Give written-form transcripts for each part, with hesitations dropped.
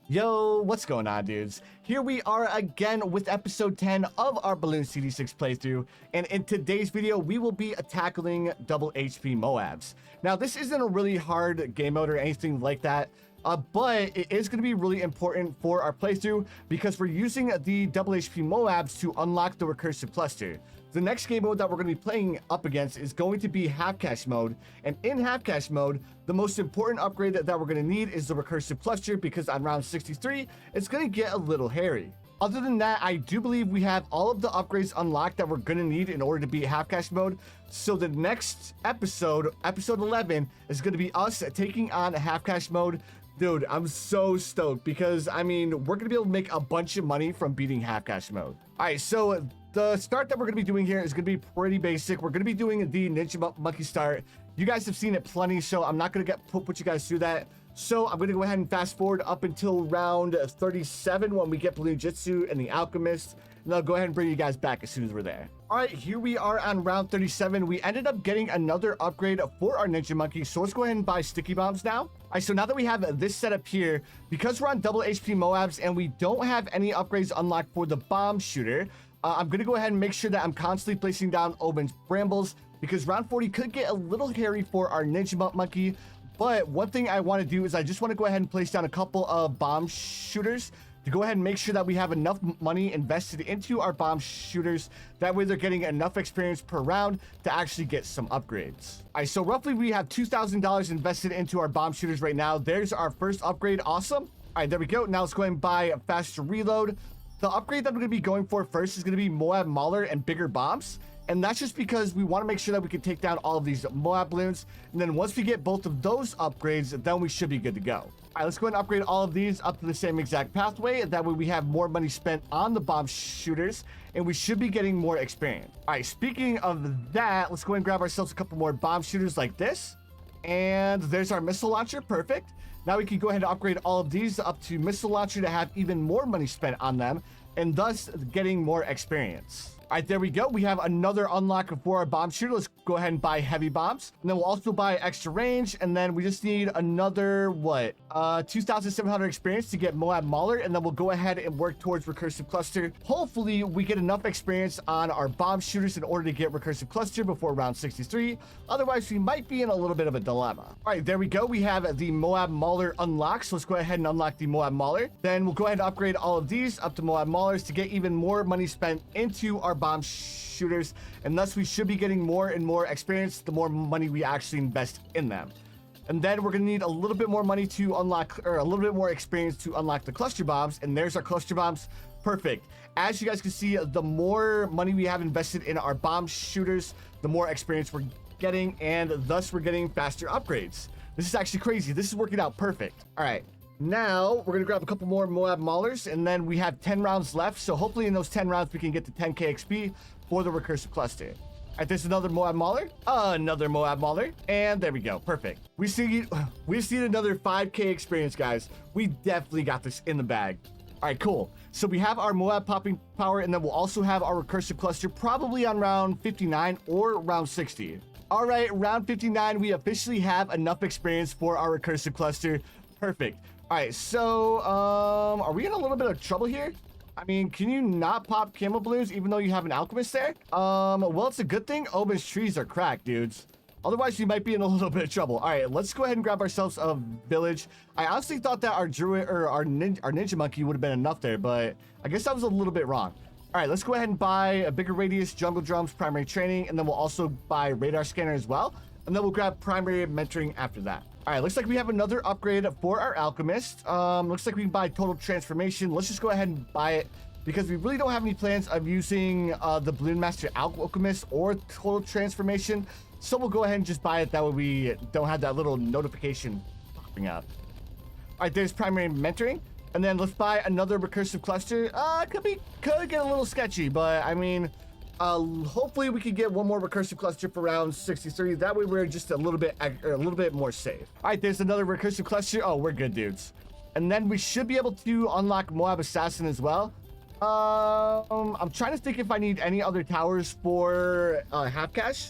Yo, what's going on, dudes? Here we are again with episode 10 of our Bloons TD 6 playthrough, and in today's video, we will be tackling double HP Moabs. Now, this isn't a really hard game mode or anything like that, but it is going to be really important for our playthrough because we're using the double HP Moabs to unlock the recursive cluster. The next game mode that we're going to be playing up against is going to be half cash mode, and in half cash mode, the most important upgrade that we're going to need is the recursive cluster because on round 63, it's going to get a little hairy. Other than that, I do believe we have all of the upgrades unlocked that we're going to need in order to beat half cash mode. So the next episode, episode 11, is going to be us taking on half cash mode. Dude, I'm so stoked because, I mean, we're going to be able to make a bunch of money from beating half cash mode. All right, so the start that we're going to be doing here is going to be pretty basic. We're going to be doing the Ninja Monkey start. You guys have seen it plenty, so I'm not going to put you guys through that. So I'm going to go ahead and fast forward up until round 37 when we get Blue Jitsu and the Alchemist. And I'll go ahead and bring you guys back as soon as we're there. All right, here we are on round 37. We ended up getting another upgrade for our Ninja Monkey. So let's go ahead and buy sticky bombs now. All right, so now that we have this setup here, because we're on double HP Moabs and we don't have any upgrades unlocked for the bomb shooter, I'm going to go ahead and make sure that I'm constantly placing down Oben's Brambles because round 40 could get a little hairy for our Ninja Monkey. But one thing I want to do is I just want to go ahead and place down a couple of bomb shooters to go ahead and make sure that we have enough money invested into our bomb shooters. That way they're getting enough experience per round to actually get some upgrades. All right, so roughly we have $2,000 invested into our bomb shooters right now. There's our first upgrade. Awesome. All right, there we go. Now let's go ahead and buy a faster reload. The upgrade that I'm going to be going for first is going to be Moab Mauler and bigger bombs. And that's just because we want to make sure that we can take down all of these Moab balloons. And then once we get both of those upgrades, then we should be good to go. All right, let's go ahead and upgrade all of these up to the same exact pathway. That way we have more money spent on the bomb shooters and we should be getting more experience. All right, speaking of that, let's go ahead and grab ourselves a couple more bomb shooters like this. And there's our missile launcher. Perfect. Now we can go ahead and upgrade all of these up to missile launcher to have even more money spent on them and thus getting more experience. All right, there we go. We have another unlock for our bomb shooter. Let's go ahead and buy heavy bombs. And then we'll also buy extra range. And then we just need another, 2,700 experience to get Moab Mauler. And then we'll go ahead and work towards recursive cluster. Hopefully, we get enough experience on our bomb shooters in order to get recursive cluster before round 63. Otherwise, we might be in a little bit of a dilemma. All right, there we go. We have the Moab Mauler unlocked. So let's go ahead and unlock the Moab Mauler. Then we'll go ahead and upgrade all of these up to Moab Maulers to get even more money spent into our bomb shooters, and thus we should be getting more and more experience the more money we actually invest in them. And then we're going to need a little bit more money to unlock, or a little bit more experience to unlock the cluster bombs, and there's our cluster bombs. Perfect. As you guys can see, the more money we have invested in our bomb shooters, the more experience we're getting, and thus we're getting faster upgrades. This is actually crazy. This is working out perfect. All right. Now, we're going to grab a couple more Moab Maulers, and then we have 10 rounds left. So hopefully in those 10 rounds, we can get to 10k XP for the recursive cluster. All right, there's another Moab Mauler, another Moab Mauler, and there we go. Perfect. We just need another 5k experience, guys. We definitely got this in the bag. All right, cool. So we have our Moab popping power, and then we'll also have our recursive cluster probably on round 59 or round 60. All right, round 59, we officially have enough experience for our recursive cluster. Perfect. All right, so are we in a little bit of trouble here? I mean, can you not pop camel balloons even though you have an alchemist there? Well, it's a good thing Oben's trees are cracked, dudes. Otherwise, you might be in a little bit of trouble. All right, let's go ahead and grab ourselves a village. I honestly thought that our druid or our ninja monkey would have been enough there, but I guess I was a little bit wrong. All right, let's go ahead and buy a bigger radius, jungle drums, primary training, and then we'll also buy radar scanner as well. And then we'll grab primary mentoring after that. All right, looks like we have another upgrade for our alchemist. Looks like we can buy total transformation. Let's just go ahead and buy it because we really don't have any plans of using the Balloon Master Alchemist or total transformation. So we'll go ahead and just buy it. That way we don't have that little notification popping up. All right, there's primary mentoring. And then let's buy another recursive cluster. Could get a little sketchy, but I mean, hopefully we can get one more recursive cluster for round 63. That way we're just a little bit more safe. All right, there's another recursive cluster. Oh, we're good, dudes. And then we should be able to unlock Moab Assassin as well. I'm trying to think if I need any other towers for half cash,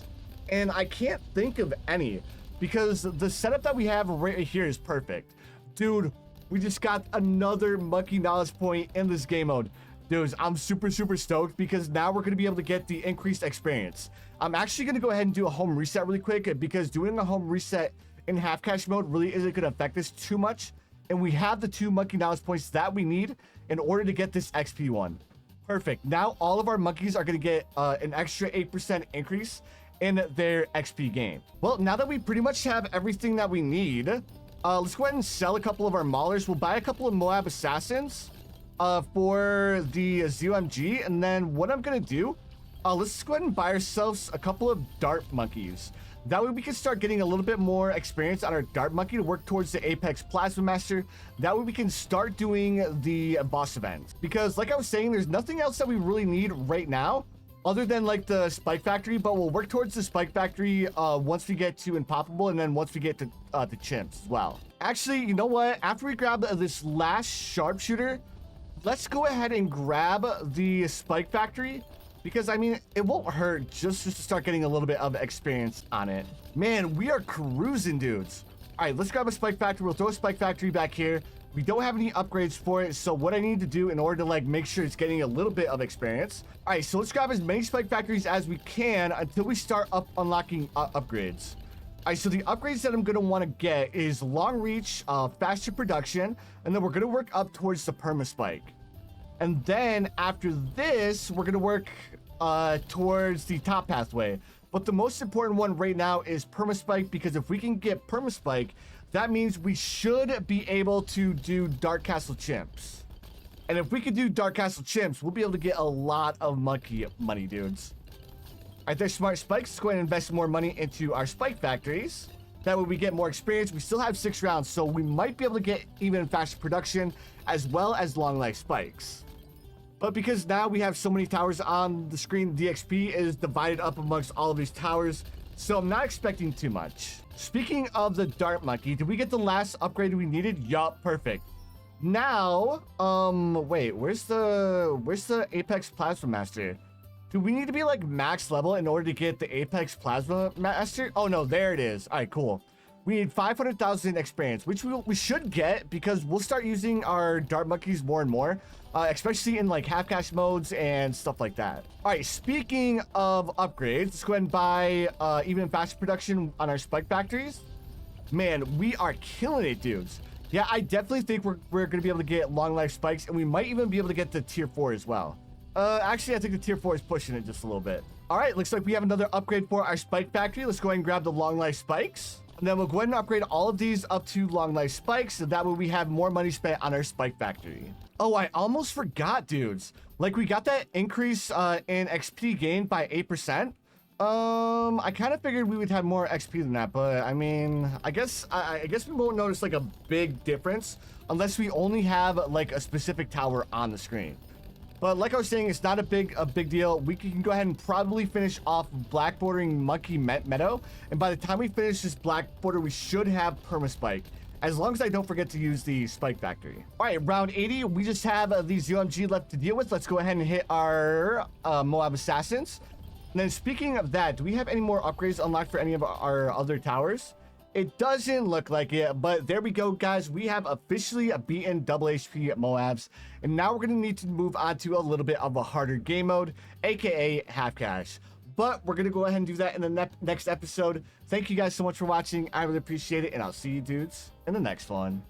and I can't think of any because the setup that we have right here is perfect. Dude, We just got another monkey knowledge point in this game mode. Dudes, I'm super stoked because now we're going to be able to get the increased experience. I'm actually going to go ahead and do a home reset really quick because doing a home reset in half cash mode really isn't going to affect us too much. And we have the 2 monkey knowledge points that we need in order to get this XP one. Perfect. Now all of our monkeys are going to get an extra 8% increase in their XP gain. Well, now that we pretty much have everything that we need, let's go ahead and sell a couple of our maulers. We'll buy a couple of Moab assassins for the ZOMG, and then what I'm gonna do, let's go ahead and buy ourselves a couple of dart monkeys. That way we can start getting a little bit more experience on our dart monkey to work towards the Apex Plasma Master. That way we can start doing the boss events. Because like I was saying, there's nothing else that we really need right now other than like the Spike Factory, but we'll work towards the Spike Factory once we get to Impoppable, and then once we get to the chimps as well. Actually, you know what? After we grab this last sharpshooter, let's go ahead and grab the Spike Factory, because I mean, it won't hurt just to start getting a little bit of experience on it. Man, we are cruising, dudes. All right, let's grab a Spike Factory. We'll throw a Spike Factory back here. We don't have any upgrades for it, so what I need to do in order to like make sure it's getting a little bit of experience. All right, so let's grab as many Spike Factories as we can until we start unlocking upgrades. All right, so the upgrades that I'm going to want to get is long reach, faster production, and then we're going to work up towards the perma spike. And then after this, we're going to work towards the top pathway. But the most important one right now is perma spike, because if we can get perma spike, that means we should be able to do Dark Castle chimps. And if we can do Dark Castle chimps, we'll be able to get a lot of monkey money, dudes. All right, there's smart spikes. Let's go ahead and invest more money into our spike factories. That way we get more experience. We still have 6 rounds, so we might be able to get even faster production as well as long life spikes. But because now we have so many towers on the screen, the XP is divided up amongst all of these towers, so I'm not expecting too much. Speaking of the dart monkey, did we get the last upgrade we needed? Yup, perfect. Now, wait, where's the Apex Plasma Master? Do we need to be like max level in order to get the Apex Plasma Master? Oh no, there it is. All right, cool. We need 500,000 experience, which we should get because we'll start using our dart monkeys more and more, especially in like half cash modes and stuff like that. All right, speaking of upgrades, let's go ahead and buy even faster production on our spike factories. Man, we are killing it, dudes. Yeah, I definitely think we're going to be able to get long life spikes, and we might even be able to get the tier 4 as well. Actually, I think the tier 4 is pushing it just a little bit. All right, looks like we have another upgrade for our spike factory. Let's go ahead and grab the long life spikes. And then we'll go ahead and upgrade all of these up to long life spikes, so that way we have more money spent on our spike factory. Oh, I almost forgot, dudes. Like, we got that increase in XP gain by 8%. I kind of figured we would have more XP than that, but I mean, I guess we won't notice like a big difference unless we only have like a specific tower on the screen. But like I was saying, it's not a big deal. We can go ahead and probably finish off black bordering Monkey Meadow. And by the time we finish this black border, we should have perma spike. As long as I don't forget to use the spike factory. All right, round 80. We just have these UMG left to deal with. Let's go ahead and hit our Moab assassins. And then speaking of that, do we have any more upgrades unlocked for any of our other towers? It doesn't look like it, but there we go, guys. We have officially beaten double HP Moabs, and now we're going to need to move on to a little bit of a harder game mode, aka half cash. But we're going to go ahead and do that in the next episode. Thank you guys so much for watching. I really appreciate it, and I'll see you dudes in the next one.